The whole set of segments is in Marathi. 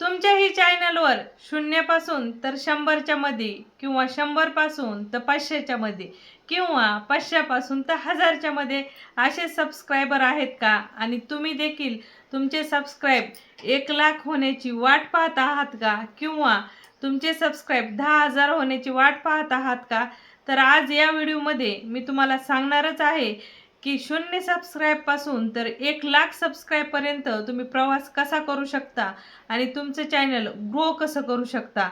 तुमच्याही चॅनलवर 0 पासून तर 100च्या मध्ये किंवा 100 पासून तर 500च्या मध्ये किंवा 500 पासून तर 1000च्या मध्ये असे सबस्क्रायबर आहेत का? आणि तुम्ही देखील तुमचे सबस्क्राइब 1 लाख होण्याची वाट पाहत आहात का? किंवा तुमचे सबस्क्राइब 10,000 होण्याची वाट पाहत आहात का? तर आज या व्हिडिओमध्ये मी तुम्हाला सांगणारच आहे की 0 सबस्क्राइब पासून तर 1 लाख सबस्क्राइब पर्यंत तुम्ही प्रवास कसा करू शकता आणि तुमचं चॅनल ग्रो कसं करू शकता।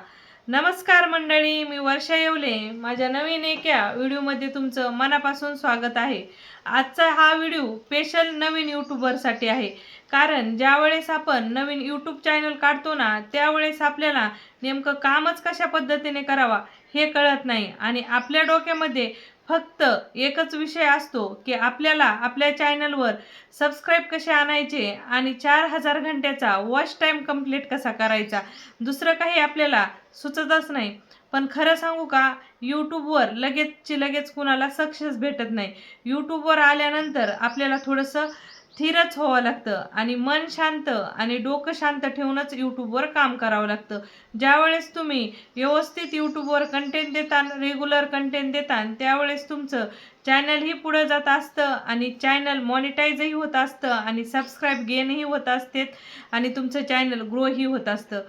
नमस्कार मंडळी, मी वर्षा येवले माझ्या नवीन एका व्हिडिओमध्ये तुमचं मनापासून स्वागत आहे। आजचा हा व्हिडिओ स्पेशल नवीन यूट्यूबरसाठी आहे, कारण ज्यावेळेस आपण नवीन यूट्यूब चॅनल काढतो ना, त्यावेळेस आपल्याला नेमकं कामच कशा पद्धतीने करावा हे कळत नाही आणि आपल्या डोक्यामध्ये फक्त एकच विषय असतो की आपल्याला आपल्या चॅनलवर सबस्क्राइब कसे आणायचे आणि 4000 घंट्याचा वॉच टाइम कंप्लीट कसा करायचा, दुसरं काही आपल्याला सुचतच नाही। पण खरं सांगू का, यूट्यूबवर लगेच कुणाला सक्सेस भेटत नाही। यूट्यूबवर आल्यानंतर आपल्याला थोडंसं स्थिरच व्हावं लागतं आणि मन शांत आणि डोकं शांत ठेवूनच यूट्यूबवर काम करावं लागतं। ज्यावेळेस तुम्ही व्यवस्थित यूट्यूबवर कंटेंट देता, रेग्युलर कंटेंट देता, त्यावेळेस तुमचं चॅनलही पुढे जात असतं आणि चॅनल मॉनिटाईजही होत असतं आणि सबस्क्राइब गेनही होत असते आणि तुमचं चॅनल ग्रोही होत असतं।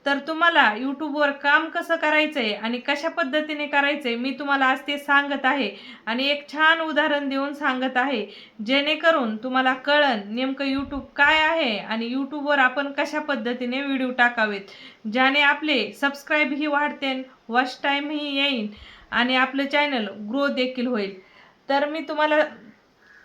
तर तुम्हाला यूट्यूबवर काम कसं करायचंय आणि कशा पद्धतीने करायचंय मी तुम्हाला आज ते सांगत आहे आणि एक छान उदाहरण देऊन सांगत आहे, जेणेकरून तुम्हाला कळन नेमकं यूट्यूब काय आहे आणि यूट्यूबवर आपण कशा पद्धतीने व्हिडिओ टाकावेत, ज्याने आपले सबस्क्राइबही वाढतील, वॉच टाइमही येईल आणि आपलं चॅनल ग्रो देखील होईल। तर मी तुम्हाला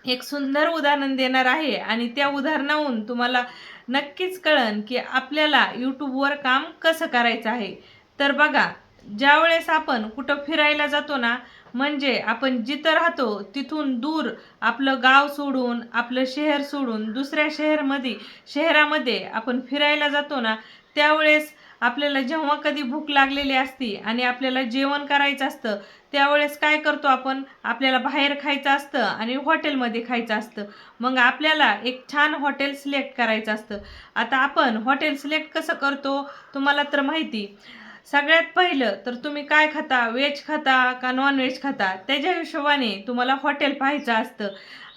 एक सुंदर उदाहरण देणार आहे आणि त्या उदाहरणावरून तुम्हाला नक्कीच कळन की आपल्याला यूट्यूबवर काम कसं करायचं आहे। तर बघा, ज्यावेळेस आपण कुठं फिरायला जातो ना, म्हणजे आपण जिथं राहतो तिथून दूर आपलं गाव सोडून, आपलं शहर सोडून दुसऱ्या शहरामध्ये आपण फिरायला जातो ना, त्यावेळेस आपल्याला जेव्हा कधी भूक लागलेली असते आणि आपल्याला जेवण करायचं असतं, त्यावेळेस काय करतो आपण, आपल्याला बाहेर खायचं असतं आणि हॉटेलमध्ये खायचं असतं। मग आपल्याला एक छान हॉटेल सिलेक्ट करायचं असतं। आता आपण हॉटेल सिलेक्ट कसं करतो तुम्हाला तर माहिती। सगळ्यात पहिलं तर तुम्ही काय खाता, व्हेज खाता का नॉन व्हेज खाता, त्याच्या हिशोबाने तुम्हाला हॉटेल पाहायचं असतं।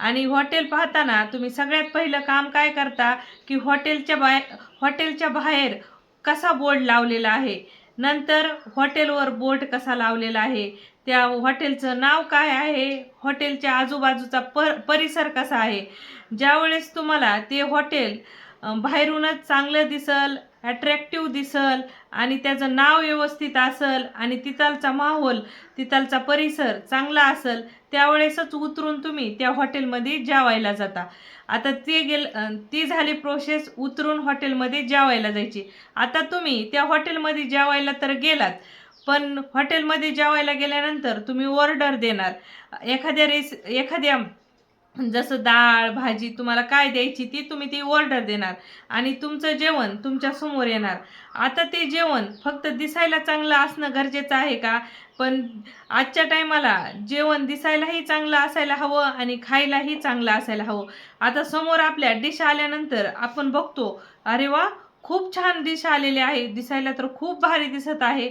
आणि हॉटेल पाहताना तुम्ही सगळ्यात पहिलं काम काय करता की हॉटेलच्या बाहेर कसा बोर्ड लावलेला आहे, नंतर हॉटेलवर बोर्ड कसा लावलेला आहे, त्या हॉटेलचं नाव काय आहे, हॉटेलच्या आजूबाजूचा परिसर कसा आहे। ज्यावेळेस तुम्हाला ते हॉटेल बाहेरूनच चांगलं दिसल, अट्रॅक्टिव्ह दिसल आणि त्याचं नाव व्यवस्थित असेल आणि तिथलचा माहोल, तिथलचा परिसर चांगला असेल, त्यावेळेसच उतरून तुम्ही त्या हॉटेलमध्ये जेवायला जाता। आता ती झाली प्रोसेस उतरून हॉटेलमध्ये जेवायला जायची। आता तुम्ही त्या हॉटेलमध्ये जेवायला तर गेलात, पण हॉटेलमध्ये जेवायला गेल्यानंतर तुम्ही ऑर्डर देणार एखाद्या जसं डाळ भाजी तुम्हाला काय द्यायची ती ऑर्डर देणार आणि तुमचं जेवण तुमच्या समोर येणार। आता ते जेवण फक्त दिसायला चांगलं असणं गरजेचं आहे का? पण आजच्या टायमाला जेवण दिसायलाही चांगलं असायला हवं आणि खायलाही चांगलं असायला हवं। आता समोर आपल्या डिश आल्यानंतर आपण बघतो, अरे वा, खूप छान डिश आलेली आहे, दिसायला तर खूप भारी दिसत आहे।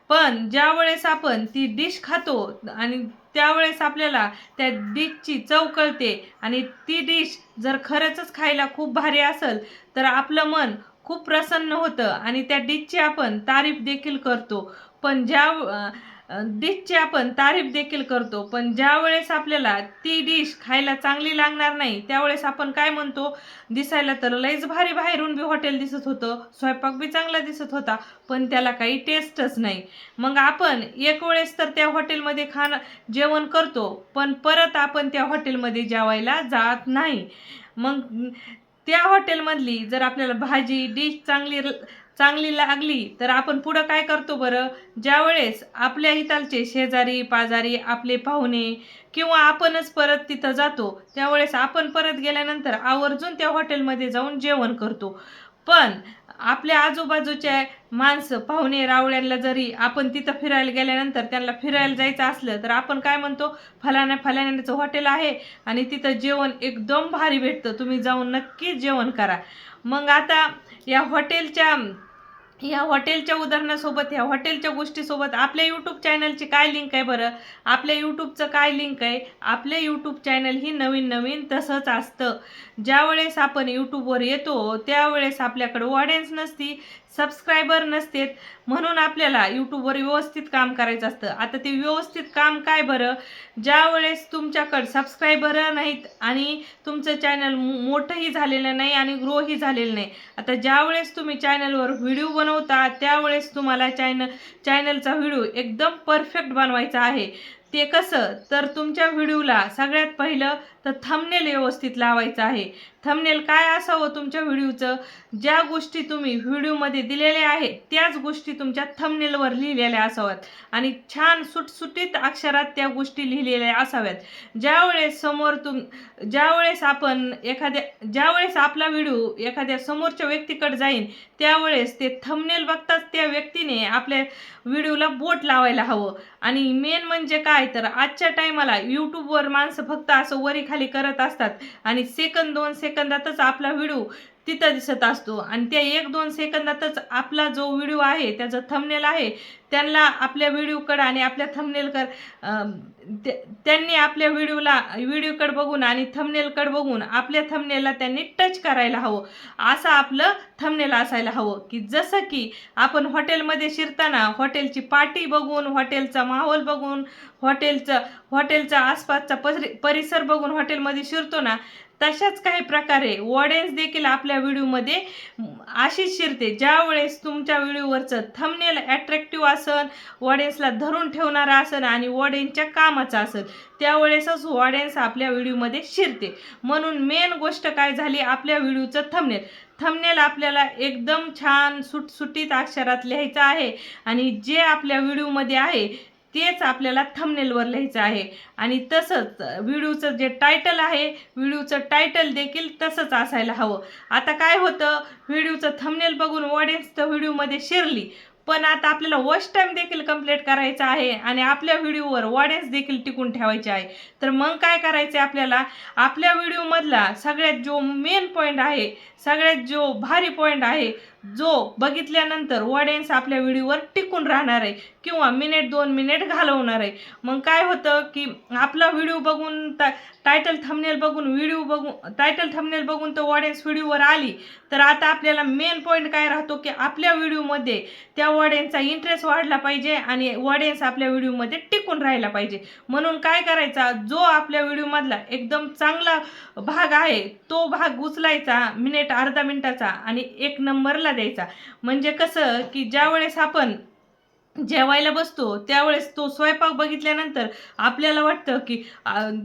पण ज्यावेळेस आपण ती डिश खातो आणि त्यावेळेस आपल्याला त्या डिशची चव कळते आणि ती डिश जर खरंच खायला खूप भारी असेल तर आपलं मन खूप प्रसन्न होतं आणि त्या डिशची आपण तारीफ देखील करतो। पण ज्यावेळेस आपल्याला ती डिश खायला चांगली लागणार नाही, त्यावेळेस आपण काय म्हणतो, दिसायला तर लयच भारी बाहेरून बी हॉटेल दिसत होतं, स्वयंपाक बी चांगला दिसत होता, पण त्याला काही टेस्टच नाही। मग आपण एक वेळेस तर त्या हॉटेलमध्ये जेवण करतो, पण परत आपण त्या हॉटेलमध्ये जेवायला जात नाही। मग त्या हॉटेलमधली जर आपल्याला भाजी डिश चांगली लागली तर आपण पुढं काय करतो बरं, ज्यावेळेस आपल्या इथलचे शेजारी पाजारी आपले पाहुणे किंवा आपणच परत तिथं जातो, त्यावेळेस आपण परत गेल्यानंतर आवर्जून त्या हॉटेलमध्ये जाऊन जेवण करतो। पण आपल्या आजूबाजूच्या माणसं पाहुणे रावळ्यांना जरी आपण तिथं फिरायला गेल्यानंतर त्यांना फिरायला जायचं असलं तर आपण काय म्हणतो, फलाण्याचं हॉटेल आहे आणि तिथं जेवण एकदम भारी भेटतं, तुम्ही जाऊन नक्कीच जेवण करा। मग आता या ह्या हॉटेलच्या उदाहरणासोबत ह्या हॉटेलच्या गोष्टीसोबत आपल्या यूट्यूब चॅनलची काय लिंक आहे बरं? आपल्या यूट्यूबचं काय लिंक आहे? आपले यूट्यूब चॅनल ही नवीन नवीन तसंच असतं. ज्यावेळेस आपण यूट्यूबवर येतो त्यावेळेस आपल्याकडे ऑडियन्स नसती, सबस्क्रायबर नसतेत, म्हणून आपल्याला यूट्यूबवर व्यवस्थित काम करायचं असतं. आता ते व्यवस्थित काम काय बरं? ज्यावेळेस तुमच्याकडे सबस्क्रायबर नाहीत आणि तुमचं चॅनल मोठंही झालेलं नाही आणि ग्रोही झालेलं नाही. आता ज्यावेळेस तुम्ही चॅनलवर व्हिडिओ बनवता त्यावेळेस तुम्हाला चॅनलचा व्हिडिओ एकदम परफेक्ट बनवायचा आहे. ते कसं? तर तुमच्या व्हिडिओला सगळ्यात पहिलं तर थंबनेल व्यवस्थित लावायचं आहे. थंबनेल काय असावं तुमच्या व्हिडिओचं? ज्या गोष्टी तुम्ही व्हिडिओमध्ये दिलेल्या आहेत त्याच गोष्टी तुमच्या थंबनेलवर लिहिलेल्या असाव्यात आणि छान सुटसुटीत अक्षरात त्या गोष्टी लिहिलेल्या असाव्यात. ज्यावेळेस आपला व्हिडिओ एखाद्या समोरच्या व्यक्तीकडे जाईल त्यावेळेस ते थंबनेल बघताच त्या व्यक्तीने आपल्या व्हिडिओला बोट लावायला हवं. आणि मेन म्हणजे काय तर आजच्या टायमाला यूट्यूबवर माणसं फक्त असं वरी खाली करत असतात आणि 2 सेकंदातच आपला व्हिडिओ तिथं दिसत असतो आणि त्या 1-2 सेकंदातच आपला जो व्हिडिओ आहे त्याचं थंबनेल आहे त्यांना आपल्या व्हिडिओकडे आणि आपल्या त्यांनी आपल्या व्हिडिओकडे बघून आणि थंबनेलकडे बघून आपल्या थंबनेलला त्यांनी टच करायला हवं. असं आपलं थंबनेल असायला हवं की जसं की आपण हॉटेलमध्ये शिरताना हॉटेलची पाटी बघून, हॉटेलचा माहोल बघून, हॉटेलचा आसपासचा परिसर बघून हॉटेलमध्ये शिरतो ना, तशाच काही प्रकारे ऑडियन्स देखील आपल्या व्हिडिओमध्ये अशीच शिरते. ज्यावेळेस तुमच्या व्हिडिओवरचं थंबनेल अट्रॅक्टिव्ह असेल, ऑडियन्सला धरून ठेवणारं असेल आणि ऑडियन्सच्या कामाचं असेल त्यावेळेसच ऑडियन्स आपल्या व्हिडिओमध्ये शिरते. म्हणून मेन गोष्ट काय झाली? आपल्या व्हिडिओचं थंबनेल आपल्याला एकदम छान सुटसुटीत अक्षरात लिहायचं आहे आणि जे आपल्या व्हिडिओमध्ये आहे तेच आपल्याला थंबनेलवर लिहायचं आहे. आणि तसंच व्हिडिओचं जे टायटल आहे व्हिडिओचं टायटल देखील तसंच असायला हवं. आता काय होतं? व्हिडिओचं थंबनेल बघून ऑडियन्स तर व्हिडिओमध्ये शिरली, पण आता आपल्याला वॉच टाईम देखील कंप्लीट करायचा आहे आणि आपल्या व्हिडिओवर ऑडियन्स देखील टिकून ठेवायचे आहे. तर मग काय करायचं आहे? आपल्याला आपल्या व्हिडिओमधला सगळ्यात जो मेन पॉईंट आहे, सगळ्यात जो भारी पॉईंट आहे, जो बघितल्यानंतर ऑडियन्स आपल्या व्हिडिओवर टिकून राहणार आहे किंवा 1-2 मिनिट घालवणार आहे. मग काय होतं की आपला व्हिडिओ बघून टायटल थंबनेल बघून तर ऑडियन्स व्हिडिओवर आली, तर आता आपल्याला मेन पॉईंट काय राहतो की आपल्या व्हिडिओमध्ये त्या ऑडियन्सचा इंटरेस्ट वाढला पाहिजे आणि ऑडियन्स आपल्या व्हिडिओमध्ये टिकून राहायला पाहिजे. म्हणून काय करायचा? जो आपल्या व्हिडिओमधला एकदम चांगला भाग आहे तो भाग उचलायचा, अर्धा मिनिटाचा, आणि 1 नंबरला द्यायचा. म्हणजे कसं की ज्यावेळेस आपण जेवायला बसतो त्यावेळेस तो स्वयंपाक बघितल्यानंतर आपल्याला वाटतं की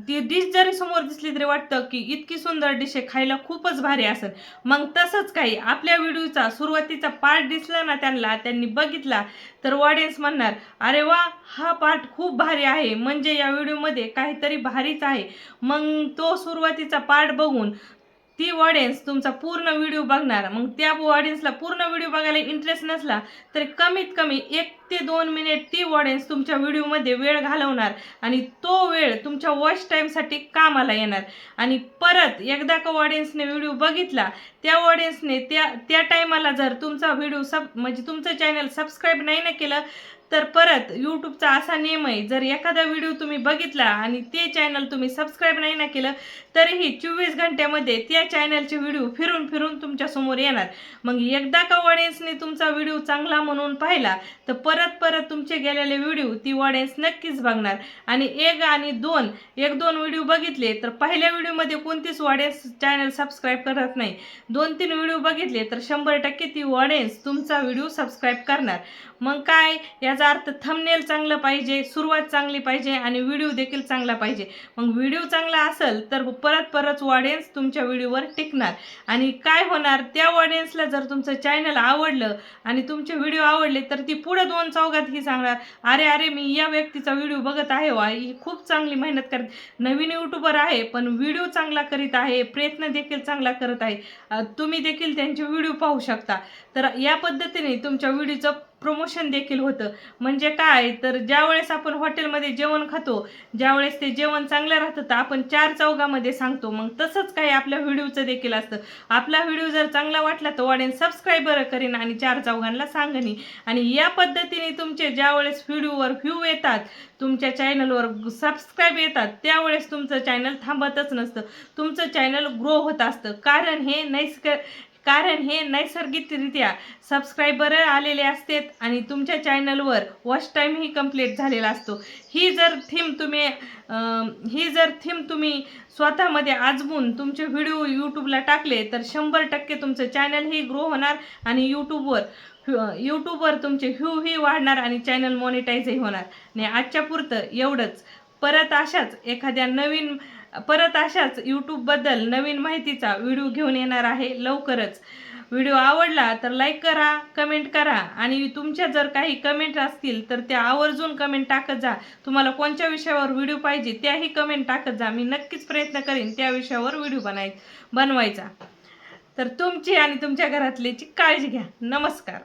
ती डिश जरी समोर दिसली तरी वाटतं की इतकी सुंदर डिश आहे, खायला खूपच भारी असेल. मग तसंच काही आपल्या व्हिडिओचा सुरुवातीचा पार्ट दिसला ना त्यांनी बघितला तर ऑडियन्स म्हणणार, अरे वा, हा पार्ट खूप भारी आहे, म्हणजे या व्हिडिओमध्ये काहीतरी भारीच आहे. मग तो सुरुवातीचा पार्ट बघून ती ऑडियन्स तुमचा पूर्ण व्हिडिओ बघणार. मग त्या ऑडियन्सला पूर्ण व्हिडिओ बघायला इंटरेस्ट नसला तरी कमीत कमी 1 ते 2 मिनिट ती ऑडियन्स तुमच्या व्हिडिओमध्ये वेळ घालवणार आणि तो वेळ तुमच्या वॉच टाईमसाठी कामाला येणार. आणि परत एकदा का ऑडियन्सने व्हिडिओ बघितला त्या ऑडियन्सने त्या टायमाला जर तुमचा व्हिडिओ म्हणजे तुमचं चॅनल सबस्क्राईब नाही ना केलं तर परत यूट्यूबचा असा नियम आहे, जर एखादा व्हिडिओ तुम्ही बघितला आणि ते चॅनल तुम्ही सबस्क्राईब नाही ना केलं तरीही 24 घंट्यामध्ये त्या चॅनलचे व्हिडिओ फिरून फिरून तुमच्यासमोर येणार. मग एकदा का ऑडियन्सने तुमचा व्हिडिओ चांगला म्हणून पाहिला तर परत परत तुमचे गेलेले व्हिडिओ ती ऑडियन्स नक्कीच बघणार. आणि 1-2 व्हिडिओ बघितले तर पहिल्या व्हिडिओमध्ये कोणतीच ऑडियन्स चॅनल सबस्क्राईब करत नाही. 2-3 व्हिडिओ बघितले तर 100% ती ऑडियन्स तुमचा व्हिडिओ सबस्क्राईब करणार. मग काय? याचा अर्थ थंबनेल चांगलं पाहिजे, सुरुवात चांगली पाहिजे आणि व्हिडिओ देखील चांगला पाहिजे. मग व्हिडिओ चांगला असेल तर परत ऑडियन्स तुमच्या व्हिडिओवर टिकणार. आणि काय होणार? त्या ऑडियन्सला जर तुमचं चॅनल आवडलं आणि तुमचे व्हिडिओ आवडले तर ती पुढे 2 चौघात ही सांगणार, अरे मी या व्यक्तीचा व्हिडिओ बघत आहे, ही खूप चांगली मेहनत करते, नवीन यूट्यूबर आहे पण व्हिडिओ चांगला करीत आहे, प्रयत्न देखील चांगला करत आहे, तुम्ही देखील त्यांचे व्हिडिओ पाहू शकता. तर या पद्धतीने तुमच्या व्हिडिओचं प्रमोशन देखील होतं. म्हणजे काय तर ज्यावेळेस आपण हॉटेलमध्ये जेवण खातो, ज्यावेळेस ते जेवण चांगलं राहतं तर आपण 4 चौघामध्ये सांगतो. मग तसंच काही आपल्या व्हिडिओचं देखील असतं. आपला व्हिडिओ जर चांगला वाटला तर ऑडियन्स सबस्क्राईबर करीन आणि 4 चौघांना सांगणी. आणि या पद्धतीने तुमचे ज्यावेळेस व्हिडिओवर व्ह्यू येतात, तुमच्या चॅनलवर सबस्क्राईब येतात, त्यावेळेस तुमचं चॅनल थांबतच नसतं. तुमचं चॅनल ग्रो होत असतं. कारण हे नैसर्गिकरित्या सबस्क्रायबर आलेले असतात आणि तुमच्या चॅनलवर वॉच टाईमही कंप्लीट झालेला असतो. ही जर थीम तुम्ही स्वतःमध्ये आजमून तुमचे व्हिडिओ यूट्यूबला टाकले तर 100% तुमचं चॅनलही ग्रो होणार आणि यूट्यूबवर तुमचे व्ह्यूही वाढणार आणि चॅनल मॉनिटाईजही होणार. आणि आजच्या पुरतं एवढंच. परत अशाच यूट्यूबबद्दल नवीन माहितीचा व्हिडिओ घेऊन येणार आहे लवकरच. व्हिडिओ आवडला तर लाईक करा, कमेंट करा आणि तुमच्या जर काही कमेंट असतील तर त्या आवर्जून कमेंट टाकत जा. तुम्हाला कोणत्या विषयावर व्हिडिओ पाहिजे त्याही कमेंट टाकत जा. मी नक्कीच प्रयत्न करेन त्या विषयावर व्हिडिओ बनवायचा. तर तुमची आणि तुमच्या घरातल्याची काळजी घ्या. नमस्कार.